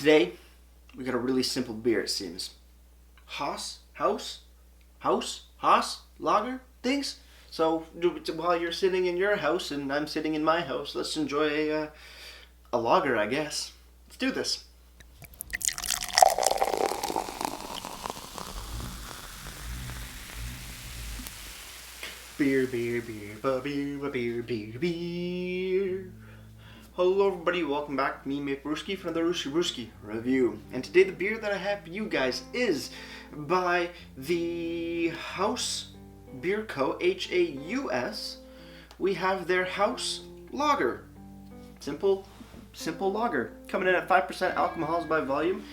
Today, we got a really simple beer, it seems. Haus, lager, things. So while you're sitting in your house and I'm sitting in my house, let's enjoy a lager, I guess. Let's do this. Beer. Hello everybody, welcome back to me, Brewski, for another Brewski review. And today the beer that I have for you guys is by the Haus Beer Co. Haus. We have their Haus Lager. Simple lager. Coming in at 5% alcohol by volume.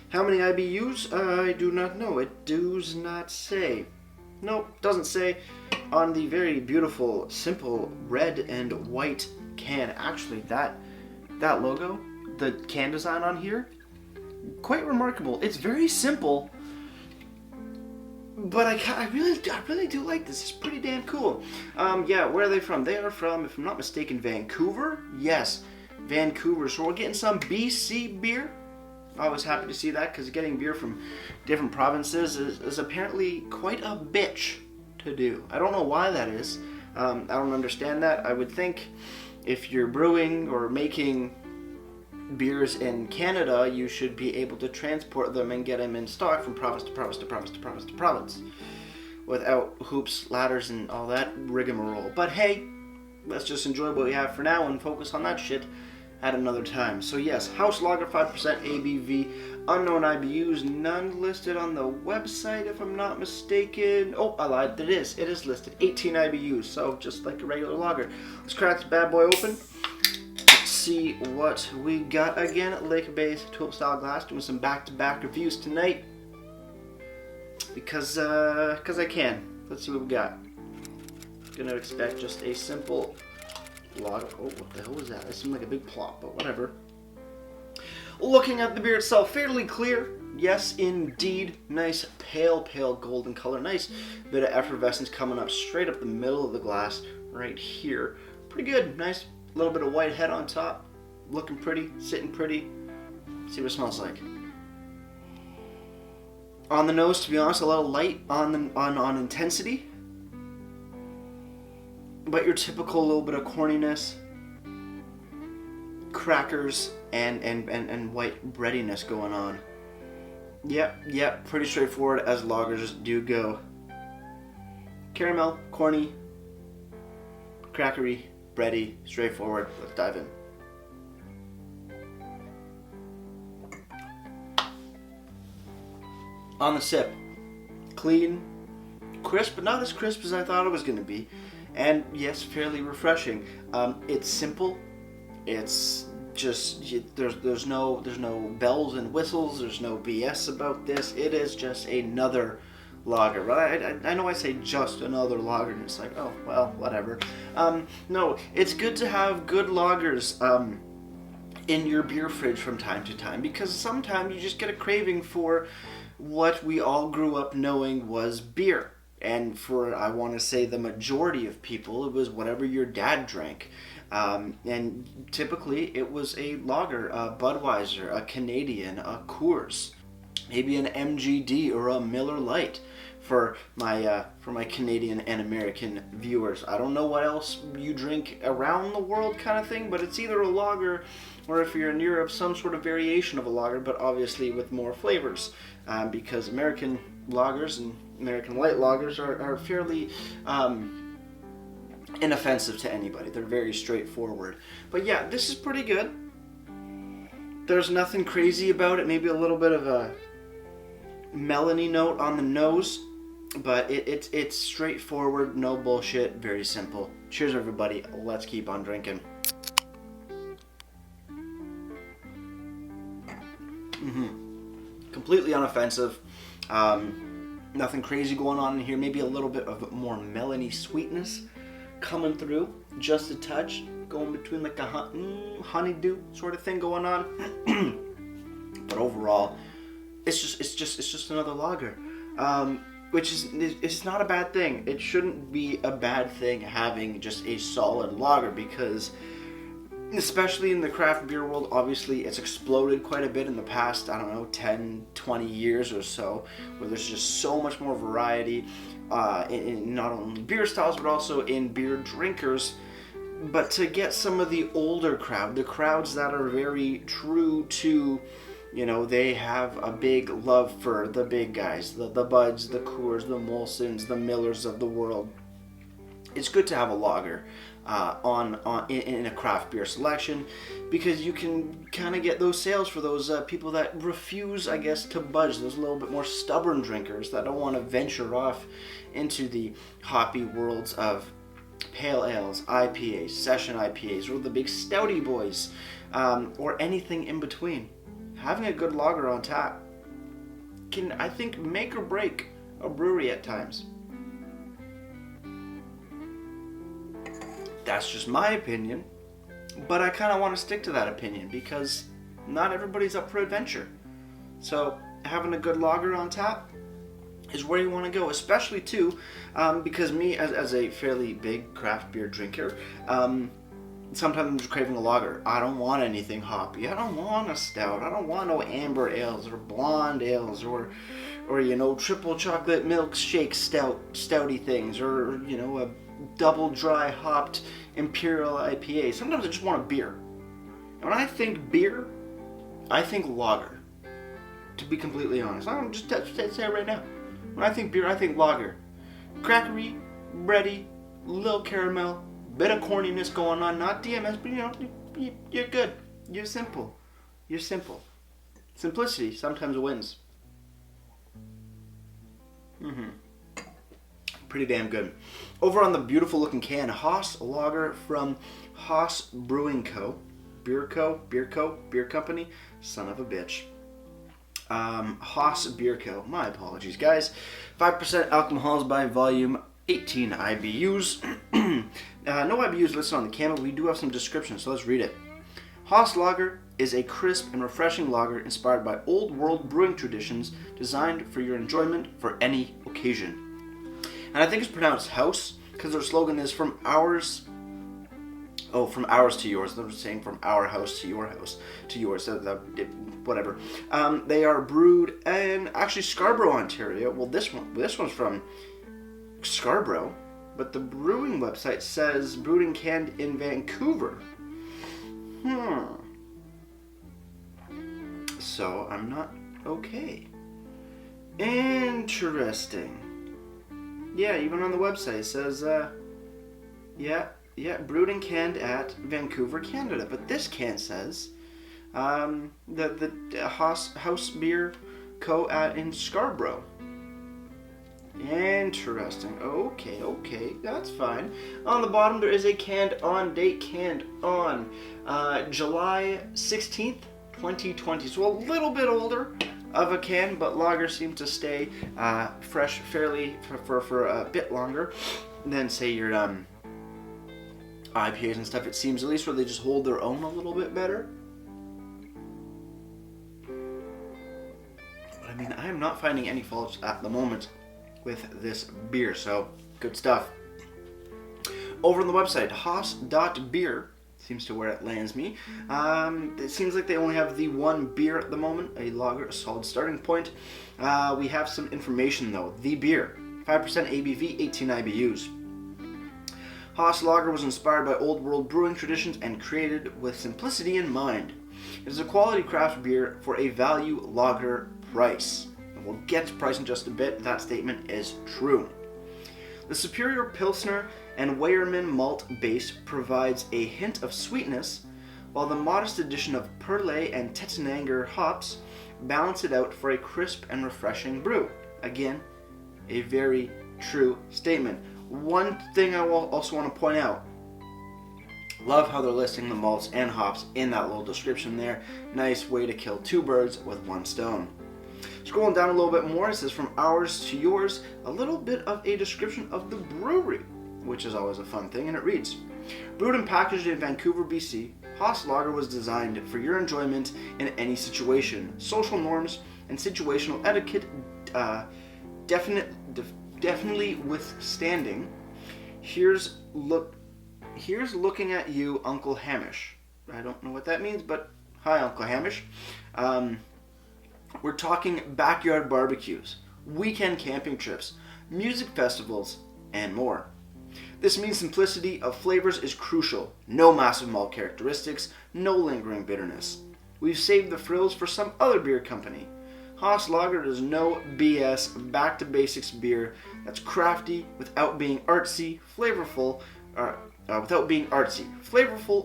How many IBUs? I do not know. It does not say. Nope, doesn't say. On the very beautiful, simple red and white can. Actually, that logo, the can design on here, quite remarkable. It's very simple, but I really do like this. It's pretty damn cool. Yeah, where are they from? They are from, if I'm not mistaken, Vancouver. Yes, Vancouver. So we're getting some BC beer. I was happy to see that because getting beer from different provinces is apparently quite a bitch to do. I don't know why that is. I don't understand that. I would think if you're brewing or making beers in Canada, you should be able to transport them and get them in stock from province to province without hoops, ladders, and all that rigmarole. But hey, let's just enjoy what we have for now and focus on that shit at another time. So yes, Haus Lager, 5% ABV, unknown IBUs, none listed on the website if I'm not mistaken. Oh, I lied, it is listed, 18 IBUs, so just like a regular lager. Let's crack this bad boy open. Let's see what we got again. Lake Base tulip style glass, doing some back-to-back reviews tonight. Because I can. Let's see what we got. Gonna expect just a simple lager. Oh, what the hell was that? That seemed like a big plop, but whatever. Looking at the beer itself, fairly clear. Yes, indeed. Nice pale golden color. Nice bit of effervescence coming up straight up the middle of the glass right here. Pretty good. Nice little bit of white head on top. Looking pretty, sitting pretty. See what it smells like. On the nose, to be honest, a little light on intensity. But your typical little bit of corniness, crackers, and white breadiness going on. Yep, pretty straightforward as lagers do go. Caramel, corny, crackery, bready, straightforward. Let's dive in. On the sip, clean, crisp, but not as crisp as I thought it was going to be. And yes, fairly refreshing. It's simple. It's just there's no bells and whistles. There's no BS about this. It is just another lager. But I know I say just another lager, and it's like, oh well, whatever. No, it's good to have good lagers in your beer fridge from time to time, because sometimes you just get a craving for what we all grew up knowing was beer. And for, I want to say, the majority of people, it was whatever your dad drank. And typically, it was a lager, a Budweiser, a Canadian, a Coors, maybe an MGD or a Miller Lite for my Canadian and American viewers. I don't know what else you drink around the world kind of thing, but it's either a lager or, if you're in Europe, some sort of variation of a lager, but obviously with more flavors, because American lagers and American light lagers are fairly inoffensive to anybody. They're very straightforward. But yeah, this is pretty good. There's nothing crazy about it. Maybe a little bit of a melony note on the nose, but it's straightforward, no bullshit, very simple. Cheers, everybody. Let's keep on drinking. Completely unoffensive. Nothing crazy going on in here. Maybe a little bit of more melony sweetness coming through, just a touch, going between like a honeydew sort of thing going on. But overall, it's just another lager, which is it's not a bad thing. It shouldn't be a bad thing having just a solid lager, because especially in the craft beer world. Obviously, it's exploded quite a bit in the past, I don't know, 10, 20 years or so, where there's just so much more variety in not only beer styles, but also in beer drinkers. But to get some of the older crowd, the crowds that are very true to, they have a big love for the big guys, the Buds, the Coors, the Molsons, the Millers of the world. It's good to have a lager in a craft beer selection, because you can kind of get those sales for those people that refuse, I guess, to budge, those little bit more stubborn drinkers that don't want to venture off into the hoppy worlds of pale ales, IPAs, session IPAs, or the big stouty boys, or anything in between. Having a good lager on tap can, I think, make or break a brewery at times. That's just my opinion, but I kind of want to stick to that opinion because not everybody's up for adventure. So having a good lager on tap is where you want to go, especially too, because me as a fairly big craft beer drinker, sometimes I'm just craving a lager. I don't want anything hoppy. I don't want a stout. I don't want no amber ales or blonde ales or triple chocolate milkshake stouty things, or a double dry hopped imperial IPA. Sometimes I just want a beer. And when I think beer, I think lager. To be completely honest, I'm just say it right now. When I think beer, I think lager. Crackery, bready, little caramel, bit of corniness going on. Not DMS, but you're good. You're simple. You're simple. Simplicity sometimes wins. Pretty damn good. Over on the beautiful looking can, Haus lager from Haus Brewing Co. Beer Company. Son of a bitch. Haus Beer Co. My apologies, guys. 5% alcohols by volume, 18 IBUs. No IBUs listed on the can, but we do have some descriptions, so let's read it. Haus Lager is a crisp and refreshing lager inspired by old world brewing traditions, designed for your enjoyment for any occasion. And I think it's pronounced Haus, because their slogan is from ours to yours. They're saying from our house to your house to yours. So whatever. They are brewed in actually Scarborough, Ontario. Well, this one's from Scarborough, but the brewing website says brewed and canned in Vancouver. So I'm not okay. Interesting. Yeah, even on the website it says, brewed and canned at Vancouver, Canada. But this can says, the Haus Beer Co. in Scarborough. Interesting. Okay, that's fine. On the bottom there is a canned on date, canned on July 16th, 2020. So a little bit older of a can, but lager seems to stay fresh fairly for a bit longer than, say, your IPAs and stuff. It seems, at least, where they just hold their own a little bit better. But I mean, I am not finding any faults at the moment with this beer, so good stuff. Over on the website, haus.beer seems to where it lands me. It seems like they only have the one beer at the moment, a lager, a solid starting point. We have some information though. The beer, 5% ABV, 18 IBUs. Haus Lager was inspired by old world brewing traditions and created with simplicity in mind. It is a quality craft beer for a value lager price. And we'll get to price in just a bit. That statement is true. The superior Pilsner and Weyermann malt base provides a hint of sweetness, while the modest addition of Perlay and Tettnanger hops balance it out for a crisp and refreshing brew. Again, a very true statement. One thing I will also want to point out, love how they're listing the malts and hops in that little description there. Nice way to kill two birds with one stone. Scrolling down a little bit more, it says from ours to yours, a little bit of a description of the brewery, which is always a fun thing, and it reads, brewed and packaged in Vancouver, BC, Haus Lager was designed for your enjoyment in any situation. Social norms and situational etiquette definitely withstanding. Here's looking at you, Uncle Hamish. I don't know what that means, but hi, Uncle Hamish. We're talking backyard barbecues, weekend camping trips, music festivals, and more. This means simplicity of flavors is crucial. No massive malt characteristics, no lingering bitterness. We've saved the frills for some other beer company. Haus Lager is no BS, back to basics beer that's crafty without being artsy, flavorful,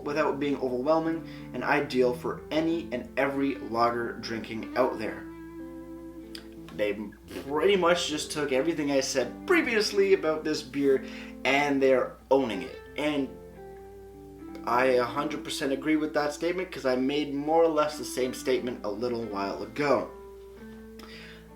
without being overwhelming, and ideal for any and every lager drinking out there. They pretty much just took everything I said previously about this beer and they're owning it. And I 100% agree with that statement because I made more or less the same statement a little while ago.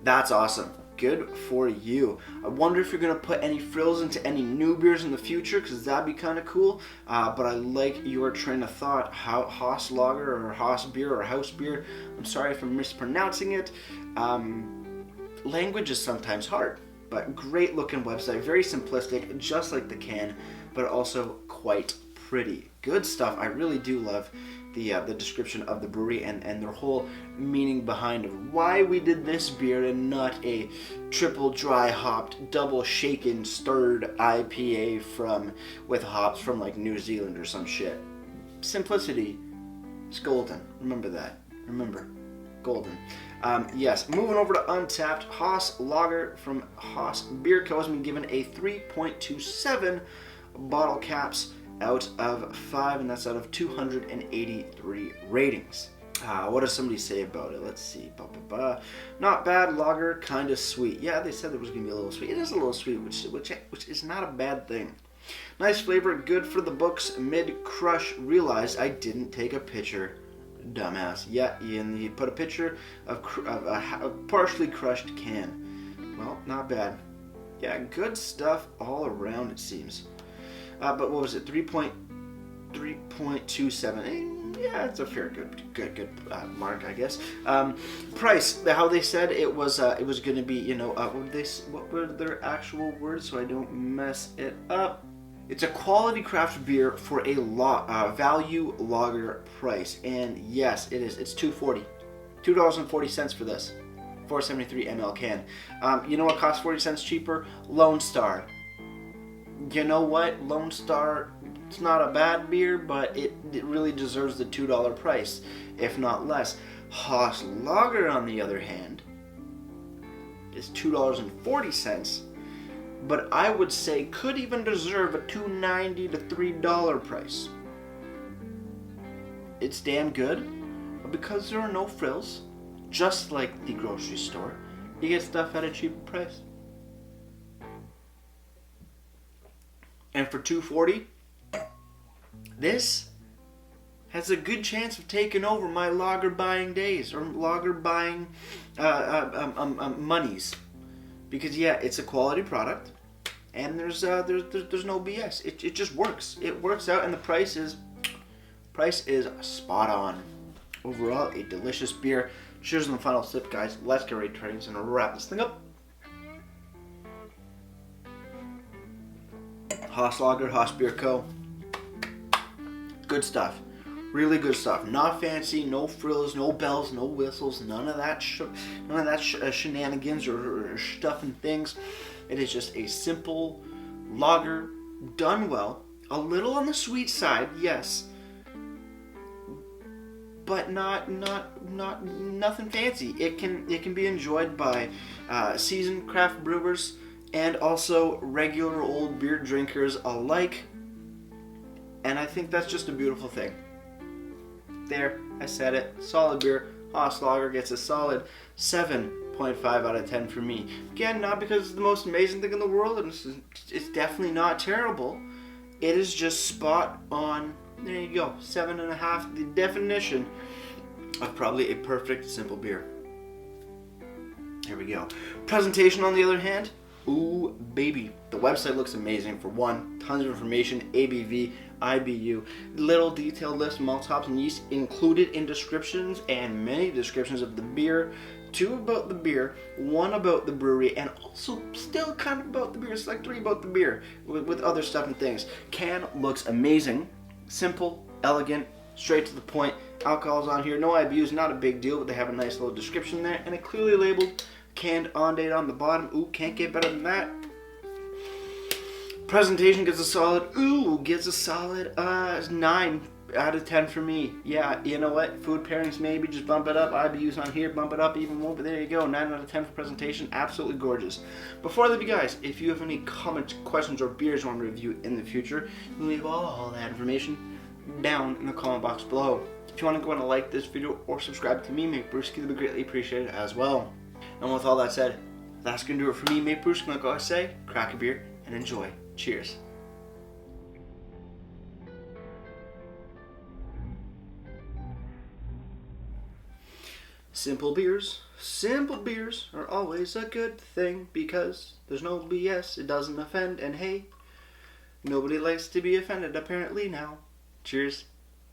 That's awesome. Good for you. I wonder if you're going to put any frills into any new beers in the future because that'd be kind of cool. But I like your train of thought. Haus Lager or Haus beer or House beer. I'm sorry if I'm mispronouncing it. Language is sometimes hard, but great looking website, very simplistic, just like the can, but also quite pretty. Good stuff. I really do love the description of the brewery and their whole meaning behind why we did this beer and not a triple dry hopped, double shaken, stirred IPA with hops from like New Zealand or some shit. Simplicity is golden. Remember that. Remember, golden. Yes, moving over to Untapped, Haus Lager from Haus Beer Co. has been given a 3.27 bottle caps out of 5, and that's out of 283 ratings. What does somebody say about it? Let's see. Not bad lager, kind of sweet. Yeah, they said there was going to be a little sweet. It is a little sweet, which is not a bad thing. Nice flavor, good for the books. Mid-crush, realized I didn't take a picture. Dumbass. Yeah, and you put a picture of a partially crushed can. Well, not bad. Yeah, good stuff all around, it seems. But what was it? 3.27. Yeah, it's a fair good mark, I guess. Price. How they said it was going to be. What were their actual words so I don't mess it up? It's a quality craft beer for a value lager price, and yes, it is. It's $2.40, $2.40 for this 473 ml can. You know what costs 40 cents cheaper? Lone Star. You know what? Lone Star, it's not a bad beer, but it really deserves the $2 price, if not less. Haus Lager, on the other hand, is $2.40, but I would say could even deserve a $2.90 to $3 price. It's damn good, but because there are no frills, just like the grocery store, you get stuff at a cheaper price. And for $2.40, this has a good chance of taking over my lager buying days or lager buying monies, because yeah, it's a quality product, and there's no BS. It just works. It works out, and the price is spot on. Overall, a delicious beer. Cheers on the final sip, guys. Let's get ready to ratings and wrap this thing up. Haus Lager, Haus Beer Co. Good stuff. Really good stuff. Not fancy, no frills, no bells, no whistles, none of that shenanigans or stuff and things. It is just a simple lager done well. A little on the sweet side, yes, but nothing fancy. It can be enjoyed by seasoned craft brewers and also regular old beer drinkers alike. And I think that's just a beautiful thing. There, I said it. Solid beer. Haus Lager gets a solid 7.5 out of 10 for me. Again, not because it's the most amazing thing in the world, and it's definitely not terrible. It is just spot on. There you go. 7.5, the definition of probably a perfect simple beer. Here we go. Presentation, on the other hand, ooh, baby. The website looks amazing. For one, tons of information, ABV, IBU, little detailed list, malt, hops, and yeast included in descriptions, and many descriptions of the beer. 2 about the beer, 1 about the brewery, and also still kind of about the beer. It's like 3 about the beer with other stuff and things. Can looks amazing. Simple, elegant, straight to the point. Alcohol's on here, no IBUs, not a big deal, but they have a nice little description there, and it clearly labeled canned on date on the bottom. Ooh, can't get better than that. Presentation gets a solid 9 out of 10 for me. Yeah, you know what? Food pairings maybe, just bump it up. IBUs on here, bump it up even more, but there you go. 9 out of 10 for presentation. Absolutely gorgeous. Before I leave you guys, if you have any comments, questions, or beers you want to review in the future, leave all that information down in the comment box below. If you want to go and like this video or subscribe to me, Mate Brewski, that'd be greatly appreciated as well. And with all that said, that's going to do it for me, Mate Brewski. Like I say, crack a beer and enjoy. Cheers. Simple beers are always a good thing because there's no BS, it doesn't offend, and hey, nobody likes to be offended apparently now. Cheers.